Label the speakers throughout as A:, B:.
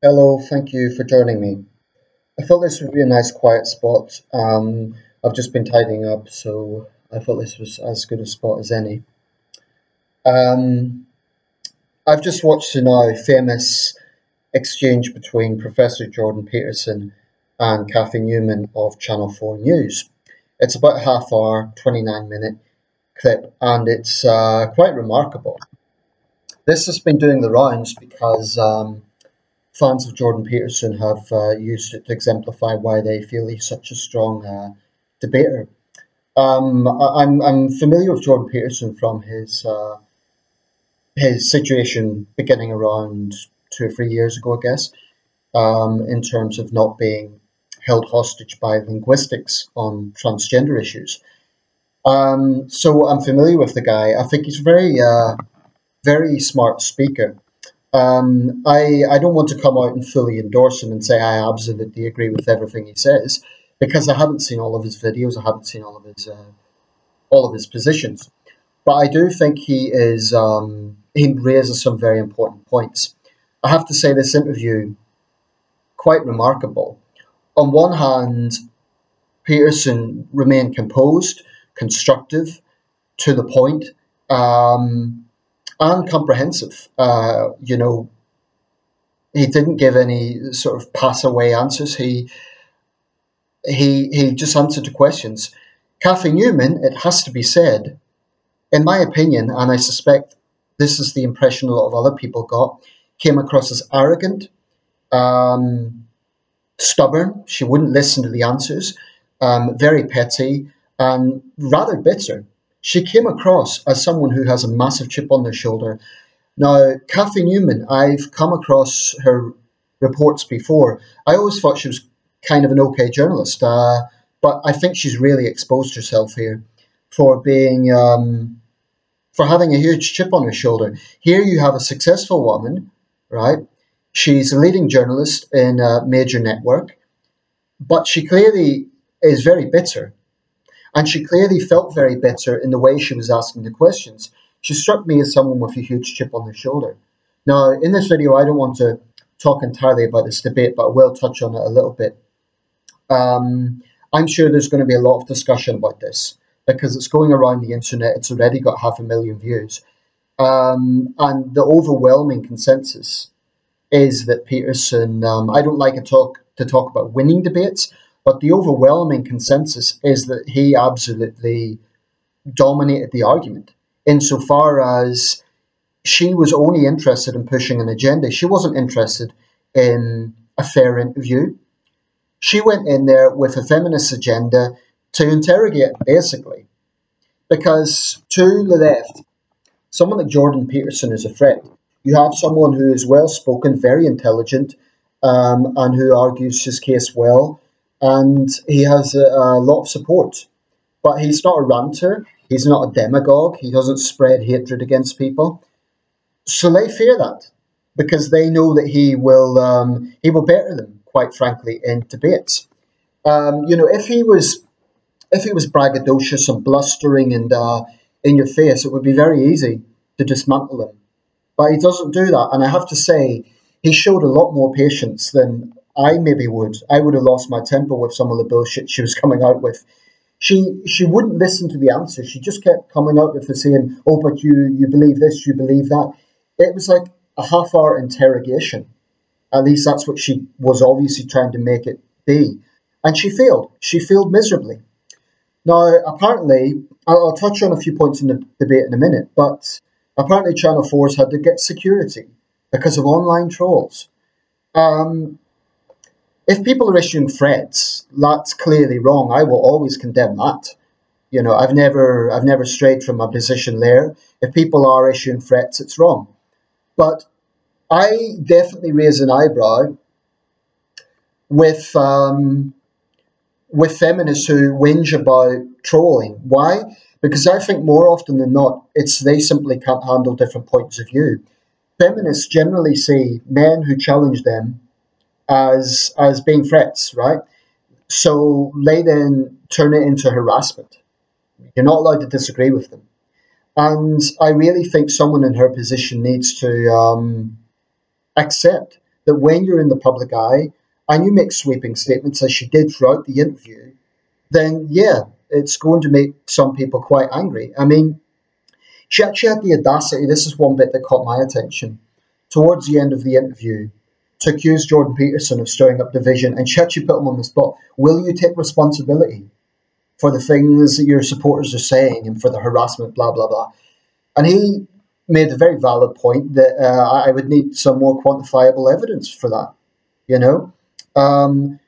A: Hello, thank you for joining me. I thought this would be a nice quiet spot. I've just been tidying up, so I thought this was as good a spot as any. Um, I've just watched a now famous exchange between Professor Jordan Peterson and Cathy Newman of Channel 4 News. It's about a half hour, 29-minute clip, and it's quite remarkable. This has been doing the rounds because fans of Jordan Peterson have used it to exemplify why they feel he's such a strong debater. I'm familiar with Jordan Peterson from his situation beginning around 2 or 3 years ago, I guess, in terms of not being held hostage by linguistics on transgender issues. So I'm familiar with the guy. I think he's a very smart speaker. I don't want to come out and fully endorse him and say I absolutely agree with everything he says because I haven't seen all of his videos. I haven't seen all of his positions. But I do think he raises some very important points. I have to say this interview quite remarkable. On one hand, Peterson remained composed, constructive, to the point, and comprehensive. He didn't give any sort of pass away answers. He just answered the questions. Cathy Newman, it has to be said, in my opinion, and I suspect this is the impression a lot of other people got, came across as arrogant, stubborn. She wouldn't listen to the answers, very petty, and rather bitter. She came across as someone who has a massive chip on their shoulder. Now, Cathy Newman, I've come across her reports before. I always thought she was kind of an okay journalist, but I think she's really exposed herself here for being for having a huge chip on her shoulder. Here you have a successful woman, right? She's a leading journalist in a major network, but she clearly is very bitter. And she clearly felt very bitter in the way she was asking the questions. She struck me as someone with a huge chip on their shoulder. Now, in this video, I don't want to talk entirely about this debate, but I will touch on it a little bit. I'm sure there's going to be a lot of discussion about this because it's going around the internet. It's already got 500,000 views. And the overwhelming consensus is that Peterson, I don't like to talk about winning debates, but the overwhelming consensus is that he absolutely dominated the argument insofar as she was only interested in pushing an agenda. She wasn't interested in a fair interview. She went in there with a feminist agenda to interrogate, basically, because to the left, someone like Jordan Peterson is a threat. You have someone who is well-spoken, very intelligent, and who argues his case well, and he has a lot of support. But he's not a ranter. He's not a demagogue. He doesn't spread hatred against people. So they fear that because they know that he will better them, quite frankly, in debates. If he was braggadocious and blustering and in your face, it would be very easy to dismantle him. But he doesn't do that, and I have to say, he showed a lot more patience than I maybe would. I would have lost my temper with some of the bullshit she was coming out with. She wouldn't listen to the answers. She just kept coming out with the saying, "Oh, but you believe this, you believe that." It was like a half-hour interrogation. At least that's what she was obviously trying to make it be, and she failed. She failed miserably. Now, apparently, I'll touch on a few points in the debate in a minute, but apparently Channel 4's had to get security because of online trolls. If people are issuing threats, that's clearly wrong. I will always condemn that. I've never strayed from my position there. If people are issuing threats, it's wrong. But I definitely raise an eyebrow with feminists who whinge about trolling. Why? Because I think more often than not, it's they simply can't handle different points of view. Feminists generally see men who challenge them as being threats, right? So they then turn it into harassment. You're not allowed to disagree with them. And I really think someone in her position needs to accept that when you're in the public eye and you make sweeping statements, as she did throughout the interview, then yeah, it's going to make some people quite angry. I mean, she actually had the audacity, this is one bit that caught my attention, towards the end of the interview, to accuse Jordan Peterson of stirring up division, and she actually put him on the spot. Will you take responsibility for the things that your supporters are saying and for the harassment, blah, blah, blah? And he made a very valid point that I would need some more quantifiable evidence for that, you know? And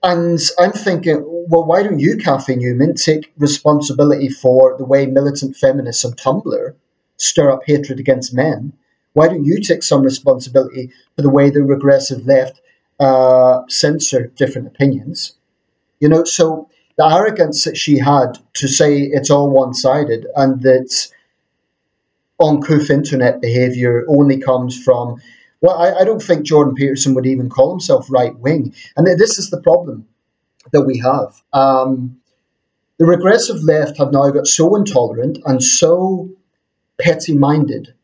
A: I'm thinking, well, why don't you, Cathy Newman, take responsibility for the way militant feminists on Tumblr stir up hatred against men? Why don't you take some responsibility for the way the regressive left censor different opinions? You know, so the arrogance that she had to say it's all one-sided and that uncouth internet behaviour only comes from, well, I don't think Jordan Peterson would even call himself right-wing. And this is the problem that we have. The regressive left have now got so intolerant and so petty-minded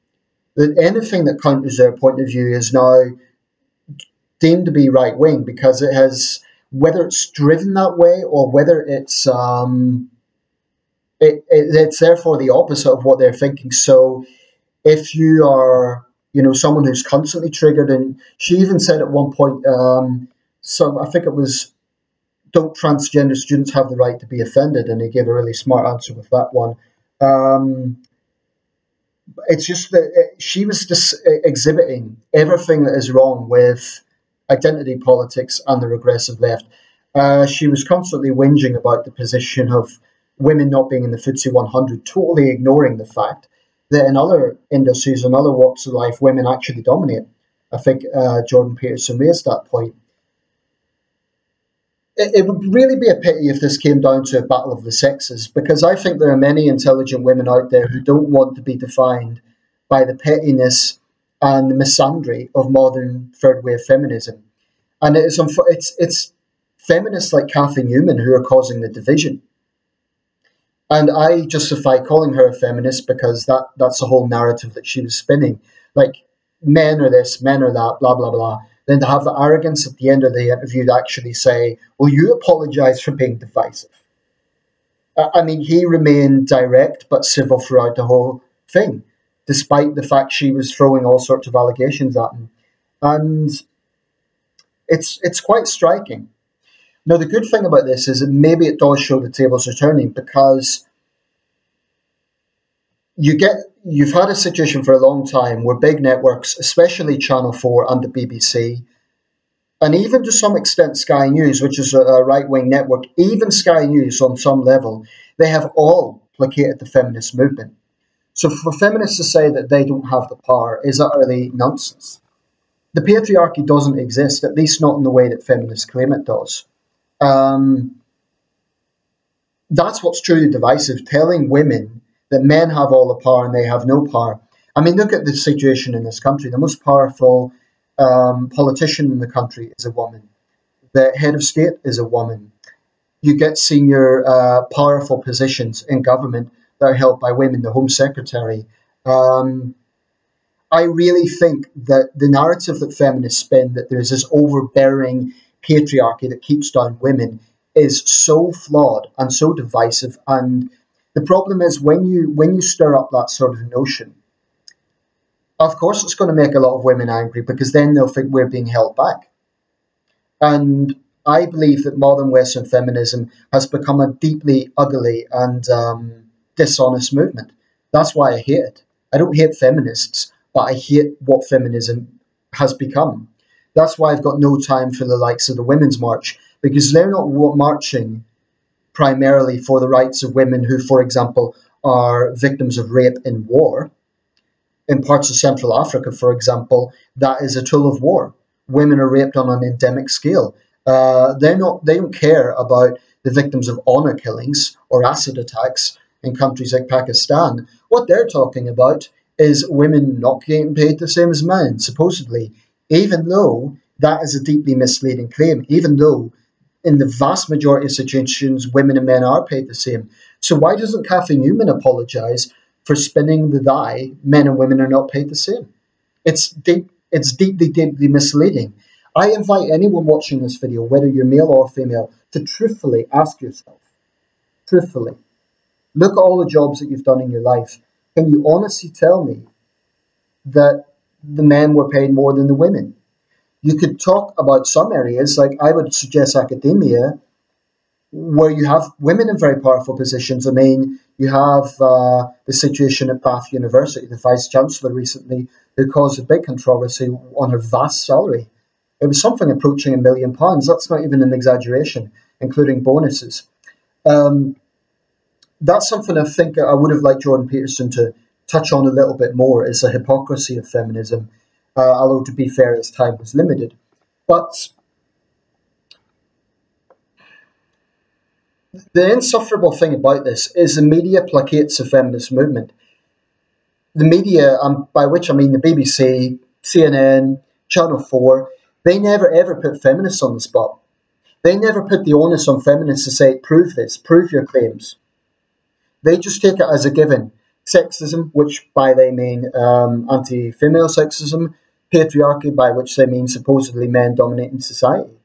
A: that anything that counters their point of view is now deemed to be right-wing, because it has, whether it's driven that way or whether it's it's therefore the opposite of what they're thinking. So if you are, you know, someone who's constantly triggered, and she even said at one point, I think it was, don't transgender students have the right to be offended? And he gave a really smart answer with that one. It's just that she was just exhibiting everything that is wrong with identity politics and the regressive left. She was constantly whinging about the position of women not being in the FTSE 100, totally ignoring the fact that in other industries and other walks of life, women actually dominate. I think Jordan Peterson raised that point. It would really be a pity if this came down to a battle of the sexes, because I think there are many intelligent women out there who don't want to be defined by the pettiness and the misandry of modern third wave feminism. And it's feminists like Cathy Newman who are causing the division. And I justify calling her a feminist because that's the whole narrative that she was spinning. Like, men are this, men are that, blah, blah, blah. Then to have the arrogance at the end of the interview to actually say, well, you apologise for being divisive. I mean, he remained direct but civil throughout the whole thing, despite the fact she was throwing all sorts of allegations at him. And it's quite striking. Now, the good thing about this is that maybe it does show the tables are turning, because you've had a situation for a long time where big networks, especially Channel 4 and the BBC, and even to some extent Sky News, which is a right-wing network, even Sky News on some level, they have all placated the feminist movement. So for feminists to say that they don't have the power is utterly nonsense. The patriarchy doesn't exist, at least not in the way that feminists claim it does. That's what's truly divisive, telling women that men have all the power and they have no power. I mean, look at the situation in this country. The most powerful politician in the country is a woman. The head of state is a woman. You get senior powerful positions in government that are held by women, the Home Secretary. I really think that the narrative that feminists spin, that there's this overbearing patriarchy that keeps down women, is so flawed and so divisive. And the problem is when you stir up that sort of notion, of course it's going to make a lot of women angry, because then they'll think we're being held back. And I believe that modern Western feminism has become a deeply ugly and dishonest movement. That's why I hate it. I don't hate feminists, but I hate what feminism has become. That's why I've got no time for the likes of the Women's March, because they're not marching primarily for the rights of women who, for example, are victims of rape in war. In parts of Central Africa, for example, that is a tool of war. Women are raped on an endemic scale. They don't care about the victims of honour killings or acid attacks in countries like Pakistan. What they're talking about is women not getting paid the same as men, supposedly, even though that is a deeply misleading claim, even though in the vast majority of situations, women and men are paid the same. So why doesn't Cathy Newman apologise for spinning the lie men and women are not paid the same? It's deep It's deeply, deeply misleading. I invite anyone watching this video, whether you're male or female, to truthfully ask yourself, truthfully, look at all the jobs that you've done in your life. Can you honestly tell me that the men were paid more than the women? You could talk about some areas, like I would suggest academia, where you have women in very powerful positions. I mean, you have the situation at Bath University, the Vice Chancellor recently, who caused a big controversy on her vast salary. It was something approaching £1 million. That's not even an exaggeration, including bonuses. That's something I think I would have liked Jordan Peterson to touch on a little bit more, is the hypocrisy of feminism, although to be fair, his time was limited. But the insufferable thing about this is the media placates the feminist movement. The media, by which I mean the BBC, CNN, Channel 4, they never ever put feminists on the spot. They never put the onus on feminists to say, prove this, prove your claims. They just take it as a given. Sexism, which by they mean anti-female sexism, patriarchy, by which they mean supposedly men dominating society.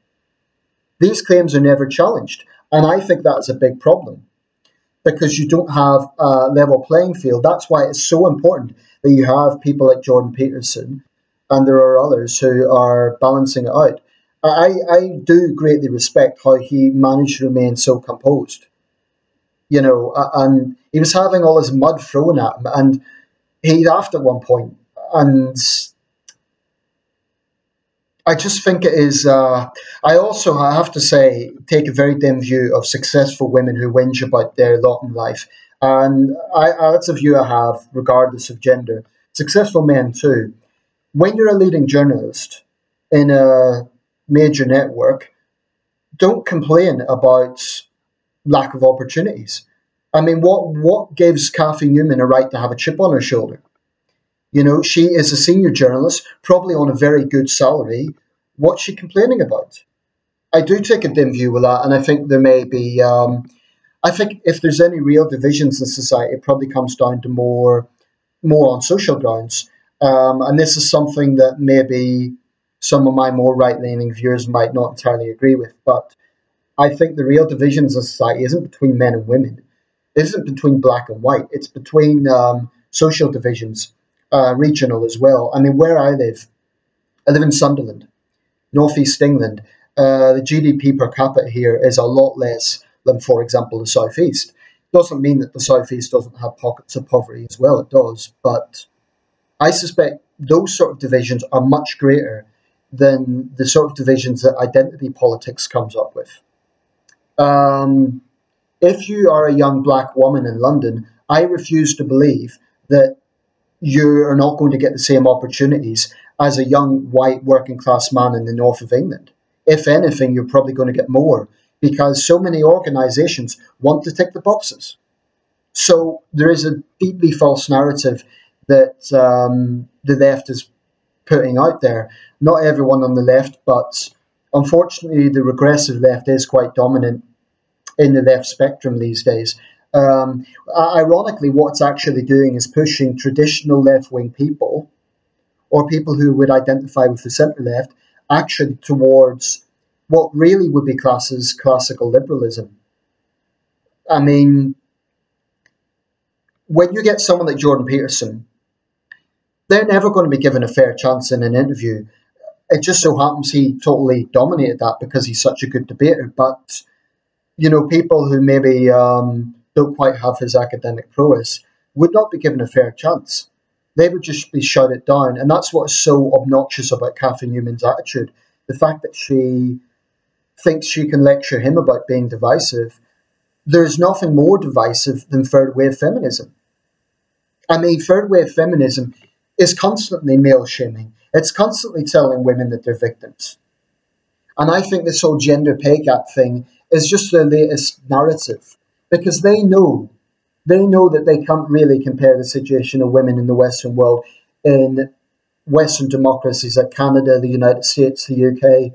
A: These claims are never challenged, and I think that's a big problem, because you don't have a level playing field. That's why it's so important that you have people like Jordan Peterson, and there are others who are balancing it out. I do greatly respect how he managed to remain so composed. You know, and he was having all this mud thrown at him, and he laughed at one point, and I just think it is. I have to say, take a very dim view of successful women who whinge about their lot in life, and that's a view I have, regardless of gender. Successful men too. When you're a leading journalist in a major network, don't complain about lack of opportunities. I mean, what gives Cathy Newman a right to have a chip on her shoulder? You know, she is a senior journalist, probably on a very good salary. What's she complaining about? I do take a dim view with that, and I think there may be. I think if there's any real divisions in society, it probably comes down to more on social grounds, and this is something that maybe some of my more right-leaning viewers might not entirely agree with. But I think the real divisions in society isn't between men and women. It isn't between black and white. It's between social divisions, regional as well. I mean, where I live in Sunderland, northeast England. The GDP per capita here is a lot less than, for example, the southeast. Doesn't mean that the southeast doesn't have pockets of poverty as well. It does, but I suspect those sort of divisions are much greater than the sort of divisions that identity politics comes up with. If you are a young black woman in London, I refuse to believe that you are not going to get the same opportunities as a young white working class man in the north of England. If anything, you're probably going to get more, because so many organisations want to tick the boxes. So there is a deeply false narrative that the left is putting out there. Not everyone on the left, but unfortunately the regressive left is quite dominant in the left spectrum these days. Ironically, what it's actually doing is pushing traditional left-wing people, or people who would identify with the centre-left, actually towards what really would be classed as classical liberalism. I mean, when you get someone like Jordan Peterson, they're never going to be given a fair chance in an interview. It just so happens he totally dominated that because he's such a good debater. But, you know, people who maybe don't quite have his academic prowess would not be given a fair chance. They would just be shouted down. And that's what is so obnoxious about Cathy Newman's attitude. The fact that she thinks she can lecture him about being divisive. There's nothing more divisive than third wave feminism. I mean, third wave feminism is constantly male shaming. It's constantly telling women that they're victims. And I think this whole gender pay gap thing is just the latest narrative, because they know that they can't really compare the situation of women in the Western world in Western democracies like Canada, the United States, the UK,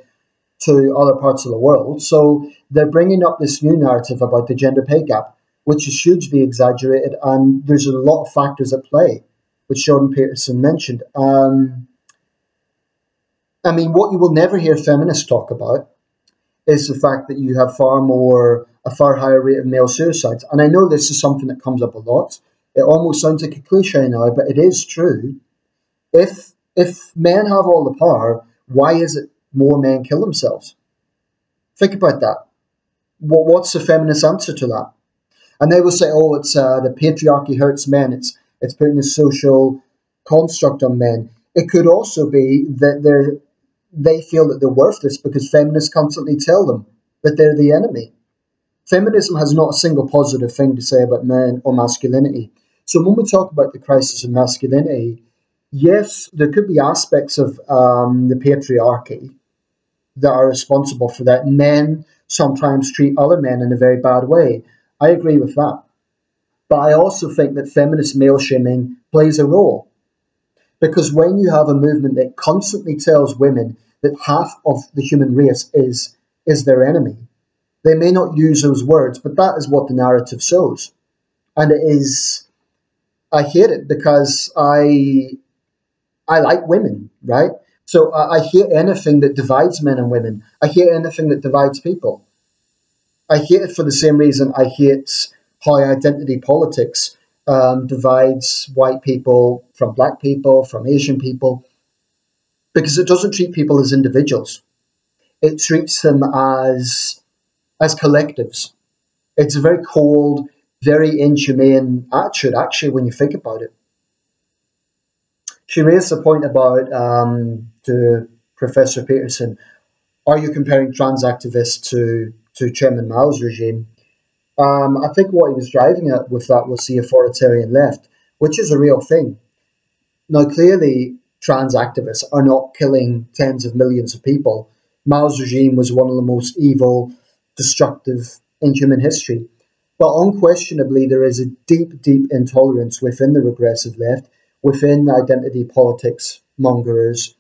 A: to other parts of the world. So they're bringing up this new narrative about the gender pay gap, which is hugely exaggerated, and there's a lot of factors at play, which Jordan Peterson mentioned. I mean, what you will never hear feminists talk about is the fact that you have a far higher rate of male suicides. And I know this is something that comes up a lot. It almost sounds like a cliche now, but it is true. If men have all the power, why is it more men kill themselves? Think about that. What's the feminist answer to that? And they will say, "Oh, it's the patriarchy hurts men. It's putting a social construct on men." It could also be that they feel that they're worthless because feminists constantly tell them that they're the enemy. Feminism has not a single positive thing to say about men or masculinity. So when we talk about the crisis of masculinity, yes, there could be aspects of the patriarchy that are responsible for that. Men sometimes treat other men in a very bad way. I agree with that. But I also think that feminist male shaming plays a role. Because when you have a movement that constantly tells women that half of the human race is their enemy, they may not use those words, but that is what the narrative shows. And it is, I hate it because I like women, right? So I hate anything that divides men and women. I hate anything that divides people. I hate it for the same reason I hate how identity politics divides white people from black people, from Asian people, because it doesn't treat people as individuals. It treats them as collectives. It's a very cold, very inhumane attitude, actually, when you think about it. She raised the point about to Professor Peterson. Are you comparing trans activists to Chairman Mao's regime? I think what he was driving at with that was the authoritarian left, which is a real thing. Now, clearly, trans activists are not killing tens of millions of people. Mao's regime was one of the most evil, destructive in human history. But unquestionably, there is a deep, deep intolerance within the regressive left, within identity politics mongers.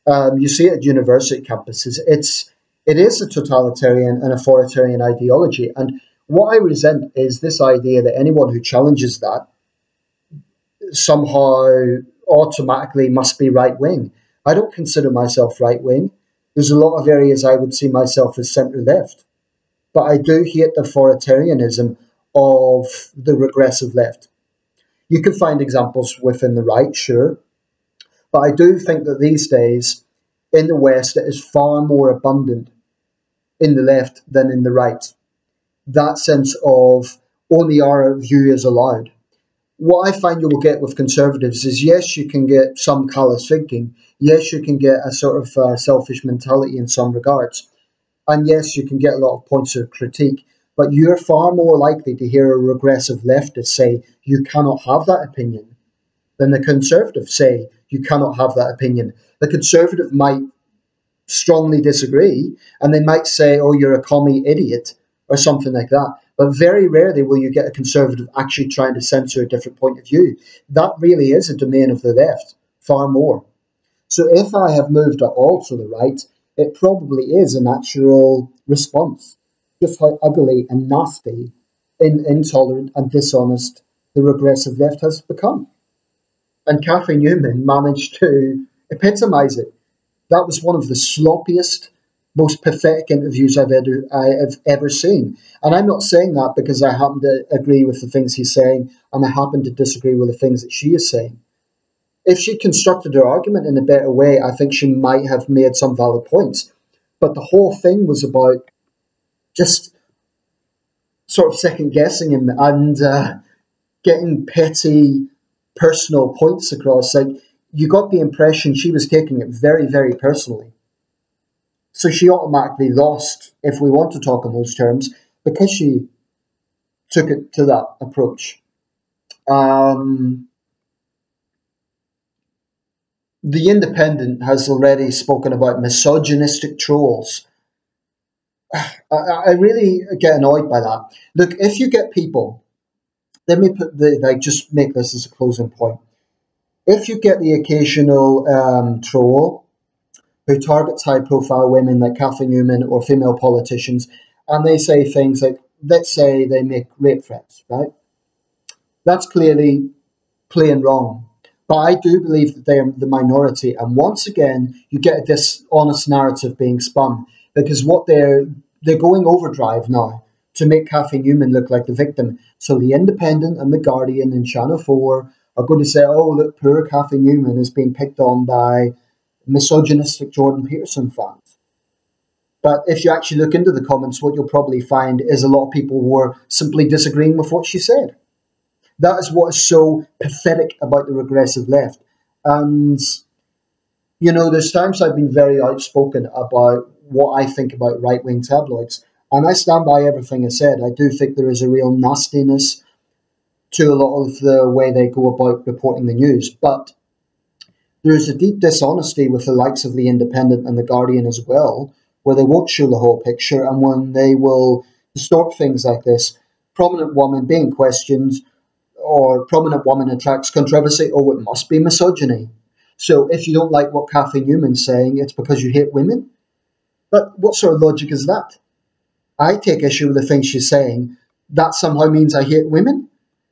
A: You see it at university campuses. It is a totalitarian and authoritarian ideology. And what I resent is this idea that anyone who challenges that somehow automatically must be right wing. I don't consider myself right wing. There's a lot of areas I would see myself as centre left. But I do hate the authoritarianism of the regressive left. You can find examples within the right, sure. But I do think that these days in the West it is far more abundant in the left than in the right. That sense of only our view is allowed. What I find you will get with conservatives is yes, you can get some callous thinking. Yes, you can get a sort of selfish mentality in some regards. And yes, you can get a lot of points of critique. But you're far more likely to hear a regressive leftist say you cannot have that opinion than the conservative say you cannot have that opinion. The conservative might strongly disagree and they might say, oh, you're a commie idiot or something like that. But very rarely will you get a conservative actually trying to censor a different point of view. That really is a domain of the left, far more. So if I have moved at all to the right, it probably is a natural response. Just how ugly and nasty, intolerant and dishonest the regressive left has become. And Cathy Newman managed to epitomise it. That was one of the sloppiest, most pathetic interviews I have ever seen. And I'm not saying that because I happen to agree with the things he's saying and I happen to disagree with the things that she is saying. If she constructed her argument in a better way, I think she might have made some valid points. But the whole thing was about just sort of second guessing him and getting petty personal points across. Like, you got the impression she was taking it very, very personally. So she automatically lost, if we want to talk in those terms, because she took it to that approach. Um, the Independent has already spoken about misogynistic trolls. I really get annoyed by that. Look, if you get people, let me just make this as a closing point. If you get the occasional troll who targets high-profile women like Cathy Newman or female politicians, and they say things like, let's say they make rape threats, right? That's clearly plain wrong. But I do believe that they are the minority. And once again, you get a dishonest narrative being spun because what they're going overdrive now to make Cathy Newman look like the victim. So the Independent and the Guardian and Channel 4 are going to say, oh, look, poor Cathy Newman is being picked on by misogynistic Jordan Peterson fans. But if you actually look into the comments, what you'll probably find is a lot of people were simply disagreeing with what she said. That is what is so pathetic about the regressive left. And, you know, there's times I've been very outspoken about what I think about right-wing tabloids. And I stand by everything I said. I do think there is a real nastiness to a lot of the way they go about reporting the news. But there is a deep dishonesty with the likes of The Independent and The Guardian as well, where they won't show the whole picture and when they will distort things like this. Prominent woman being questioned, or prominent woman attracts controversy, oh, it must be misogyny. So if you don't like what Cathy Newman's saying, it's because you hate women? But what sort of logic is that? I take issue with the things she's saying. That somehow means I hate women?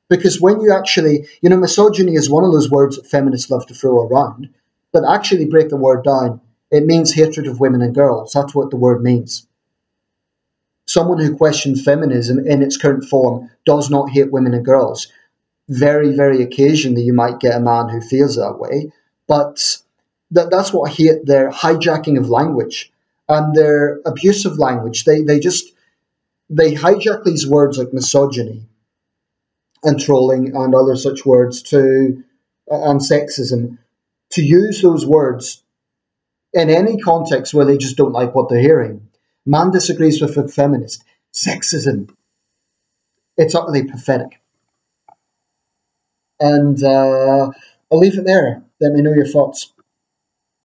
A: Because when you actually, you know, misogyny is one of those words that feminists love to throw around, but actually break the word down, it means hatred of women and girls. That's what the word means. Someone who questions feminism in its current form does not hate women and girls. Very, very occasionally you might get a man who feels that way, but that's what I hate, their hijacking of language and their abusive language. They hijack these words like misogyny and trolling and other such words and sexism, to use those words in any context where they just don't like what they're hearing. Man disagrees with a feminist. Sexism. It's utterly pathetic. And I'll leave it there. Let me know your thoughts.